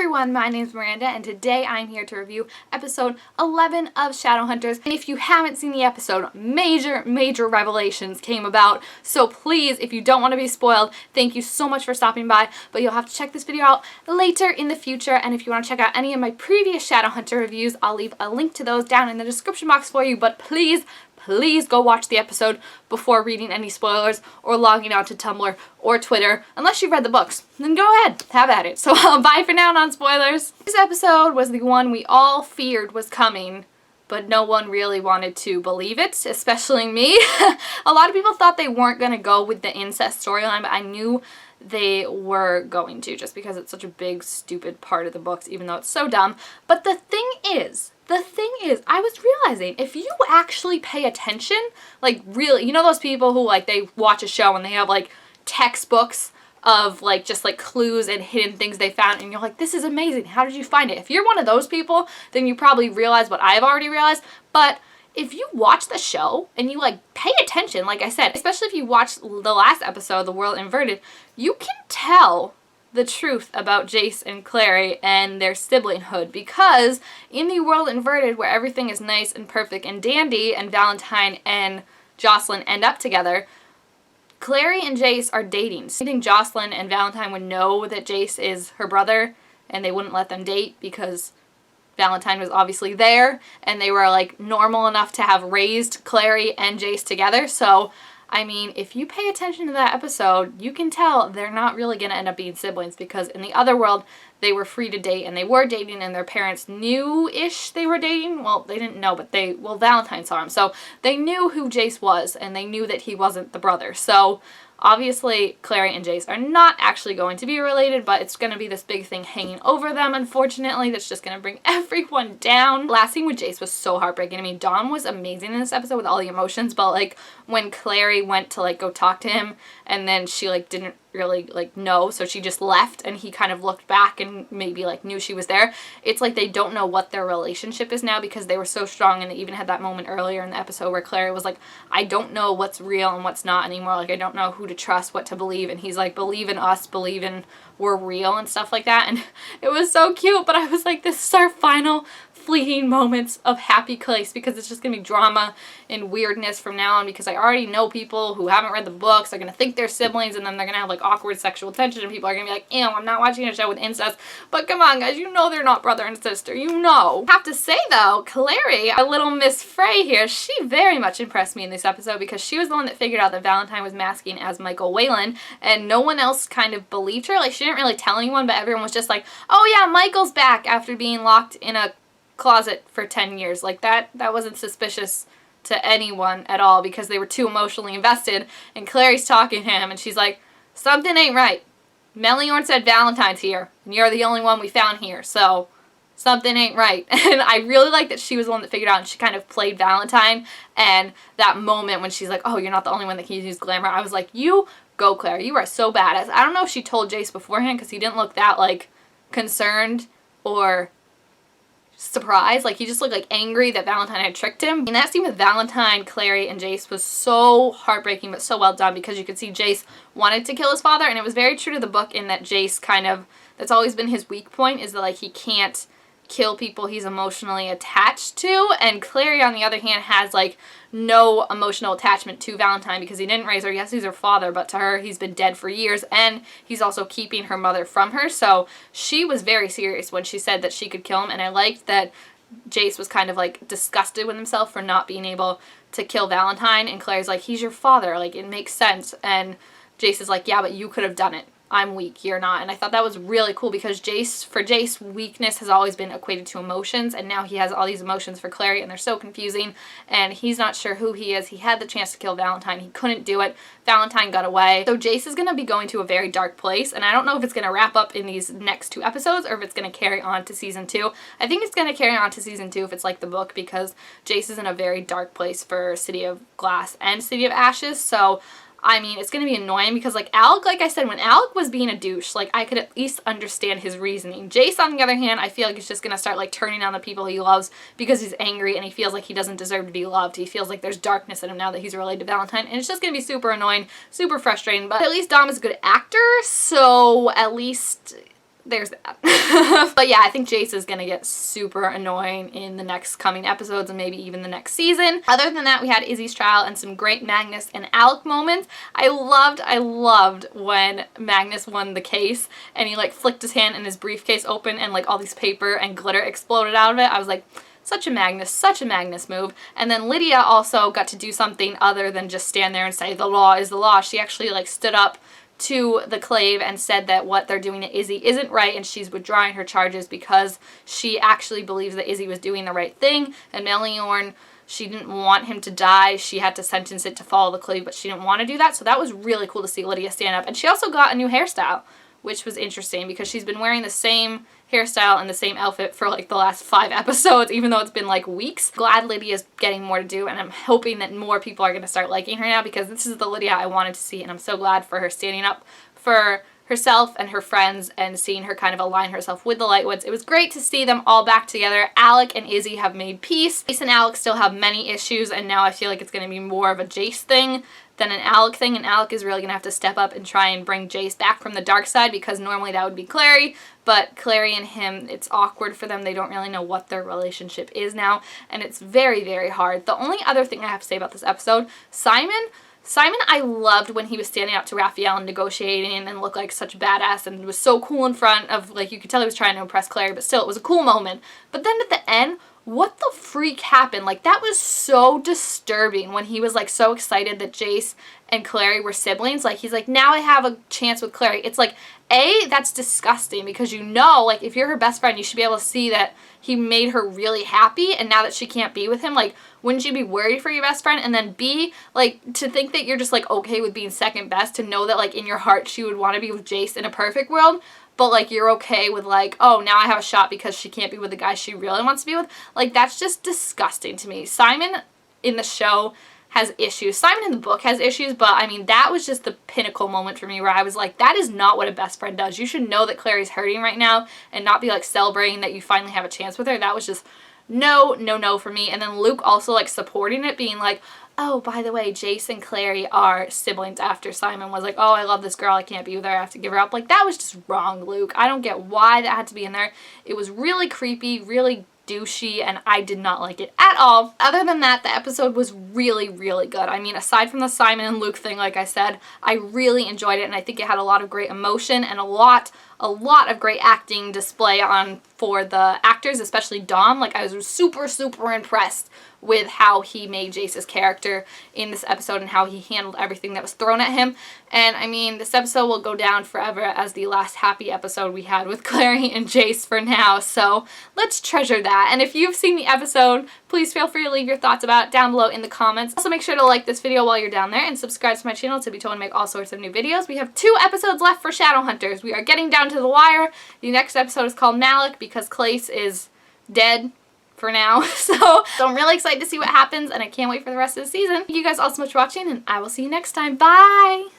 everyone, my name is Miranda and today I'm here to review episode 11 of Shadowhunters. And if you haven't seen the episode, major revelations came about. So please, if you don't want to be spoiled, thank you so much for stopping by, but you'll have to check this video out later in the future. And if you want to check out any of my previous Shadowhunter reviews, I'll leave a link to those down in the description box for you. But please go watch the episode before reading any spoilers or logging out to Tumblr or Twitter. Unless you've read the books, then go ahead, have at it. So bye for now, non-spoilers. This episode was the one we all feared was coming, but no one really wanted to believe it, especially me. A lot of people thought they weren't going to go with the incest storyline, but I knew they were going to, just because it's such a big, stupid part of the books, even though it's so dumb. But the thing is, I was realizing, if you actually pay attention, like really, you know those people who like, they watch a show and they have like textbooks of like, just like clues and hidden things they found and you're like, this is amazing, how did you find it? If you're one of those people, then you probably realize what I've already realized. But if you watch the show and you like pay attention, like I said, especially if you watch the last episode, The World Inverted, you can tell the truth about Jace and Clary and their siblinghood, because in The World Inverted, where everything is nice and perfect and dandy and Valentine and Jocelyn end up together, Clary and Jace are dating. So I think Jocelyn and Valentine would know that Jace is her brother and they wouldn't let them date because Valentine was obviously there and they were like normal enough to have raised Clary and Jace together. So I mean, if you pay attention to that episode, you can tell they're not really going to end up being siblings, because in the other world, they were free to date and they were dating and their parents knew-ish they were dating. Well, they didn't know, but Valentine saw him. So they knew who Jace was and they knew that he wasn't the brother. So obviously, Clary and Jace are not actually going to be related, but it's going to be this big thing hanging over them, unfortunately, that's just going to bring everyone down. Last scene with Jace was so heartbreaking. I mean, Dawn was amazing in this episode with all the emotions, but like when Clary went to like go talk to him and then she like didn't really like know, so she just left and he kind of looked back and maybe like knew she was there. It's like they don't know what their relationship is now because they were so strong, and they even had that moment earlier in the episode where Clary was like, I don't know what's real and what's not anymore, like I don't know who to trust, what to believe, and he's like, believe in us, believe in we're real and stuff like that. And it was so cute, but I was like, this is our final fleeting moments of happy Clace, because it's just gonna be drama and weirdness from now on, because I already know people who haven't read the books are gonna think they're siblings and then they're gonna have like awkward sexual tension and people are gonna be like, ew, I'm not watching a show with incest. But come on guys, you know they're not brother and sister, you know. I have to say though, Clary, a little Miss Frey here, she very much impressed me in this episode, because she was the one that figured out that Valentine was masking as Michael Whalen and no one else kind of believed her. Like she didn't really tell anyone, but everyone was just like, oh yeah, Michael's back after being locked in a closet for 10 years. Like that wasn't suspicious to anyone at all, because they were too emotionally invested. And Clary's talking to him and she's like, something ain't right. Meliorn said Valentine's here and you're the only one we found here, so something ain't right. And I really like that she was the one that figured out and she kind of played Valentine. And that moment when she's like, oh, you're not the only one that can use glamour, I was like, you go Clary, you are so badass. I don't know if she told Jace beforehand, because he didn't look that like concerned or surprised. Like he just looked like angry that Valentine had tricked him. And that scene with Valentine, Clary, and Jace was so heartbreaking but so well done, because you could see Jace wanted to kill his father, and it was very true to the book in that Jace kind of, that's always been his weak point, is that like he can't kill people he's emotionally attached to. And Clary on the other hand has like no emotional attachment to Valentine, because he didn't raise her. Yes, he's her father, but to her he's been dead for years, and he's also keeping her mother from her. So she was very serious when she said that she could kill him. And I liked that Jace was kind of like disgusted with himself for not being able to kill Valentine, and Claire's like, he's your father, like it makes sense. And Jace is like, yeah, but you could have done it. I'm weak, you're not. And I thought that was really cool, because Jace, weakness has always been equated to emotions, and now he has all these emotions for Clary, and they're so confusing, and he's not sure who he is. He had the chance to kill Valentine, he couldn't do it. Valentine got away. So Jace is going to be going to a very dark place, and I don't know if it's going to wrap up in these next 2 episodes or if it's going to carry on to season 2. I think it's going to carry on to season 2 if it's like the book, because Jace is in a very dark place for City of Glass and City of Ashes. So I mean, it's going to be annoying, because like Alec, like I said, when Alec was being a douche, like I could at least understand his reasoning. Jace, on the other hand, I feel like he's just going to start like turning on the people he loves because he's angry and he feels like he doesn't deserve to be loved. He feels like there's darkness in him now that he's related to Valentine, and it's just going to be super annoying, super frustrating. But at least Dom is a good actor, so at least there's that. But yeah, I think Jace is gonna get super annoying in the next coming episodes and maybe even the next season. Other than that, we had Izzy's trial and some great Magnus and Alec moments. I loved when Magnus won the case and he like flicked his hand and his briefcase open and like all these paper and glitter exploded out of it. I was like, such a Magnus move. And then Lydia also got to do something other than just stand there and say the law is the law. She actually like stood up to the Clave and said that what they're doing to Izzy isn't right and she's withdrawing her charges because she actually believes that Izzy was doing the right thing. And Meliorn, she didn't want him to die. She had to sentence it to follow the Clave, but she didn't want to do that. So that was really cool to see Lydia stand up. And she also got a new hairstyle, which was interesting because she's been wearing the same hairstyle and the same outfit for like the last 5 episodes, even though it's been like weeks. Glad Lydia's getting more to do, and I'm hoping that more people are going to start liking her now because this is the Lydia I wanted to see, and I'm so glad for her standing up for herself and her friends and seeing her kind of align herself with the Lightwoods. It was great to see them all back together. Alec and Izzy have made peace. Jace and Alec still have many issues, and now I feel like it's going to be more of a Jace thing than an Alec thing, and Alec is really going to have to step up and try and bring Jace back from the dark side because normally that would be Clary, but Clary and him, it's awkward for them. They don't really know what their relationship is now, and it's very, very hard. The only other thing I have to say about this episode, Simon, I loved when he was standing up to Raphael and negotiating and looked like such a badass and was so cool in front of, like, you could tell he was trying to impress Clary, but still, it was a cool moment. But then at the end, what the freak happened? Like, that was so disturbing when he was, like, so excited that Jace and Clary were siblings. Like, he's like, now I have a chance with Clary. It's like, A, that's disgusting because you know, like, if you're her best friend, you should be able to see that he made her really happy, and now that she can't be with him, like, wouldn't you be worried for your best friend? And then B, like, to think that you're just, like, okay with being second best, to know that, like, in your heart she would want to be with Jace in a perfect world, but, like, you're okay with, like, oh, now I have a shot because she can't be with the guy she really wants to be with. Like, that's just disgusting to me. Simon in the show has issues. Simon in the book has issues, but, I mean, that was just the pinnacle moment for me where I was like, that is not what a best friend does. You should know that Clary's hurting right now and not be, like, celebrating that you finally have a chance with her. That was just no for me. And then Luke also, like, supporting it, being like, oh, by the way, Jace and Clary are siblings after Simon was like, oh, I love this girl, I can't be with her, I have to give her up. Like, that was just wrong, Luke. I don't get why that had to be in there. It was really creepy, really douchey, and I did not like it at all. Other than that, the episode was really, really good. I mean, aside from the Simon and Luke thing, like I said, I really enjoyed it, and I think it had a lot of great emotion and a lot of great acting display on for the actors, especially Dom. Like, I was super, super impressed with how he made Jace's character in this episode and how he handled everything that was thrown at him. And I mean, this episode will go down forever as the last happy episode we had with Clary and Jace for now, so let's treasure that. And if you've seen the episode, please feel free to leave your thoughts about it down below in the comments. Also, make sure to like this video while you're down there and subscribe to my channel to be told to make all sorts of new videos. We have 2 episodes left for Shadowhunters. We are getting down to the wire. The next episode is called Malik because Clace is dead for now. So I'm really excited to see what happens, and I can't wait for the rest of the season. Thank you guys all so much for watching, and I will see you next time. Bye!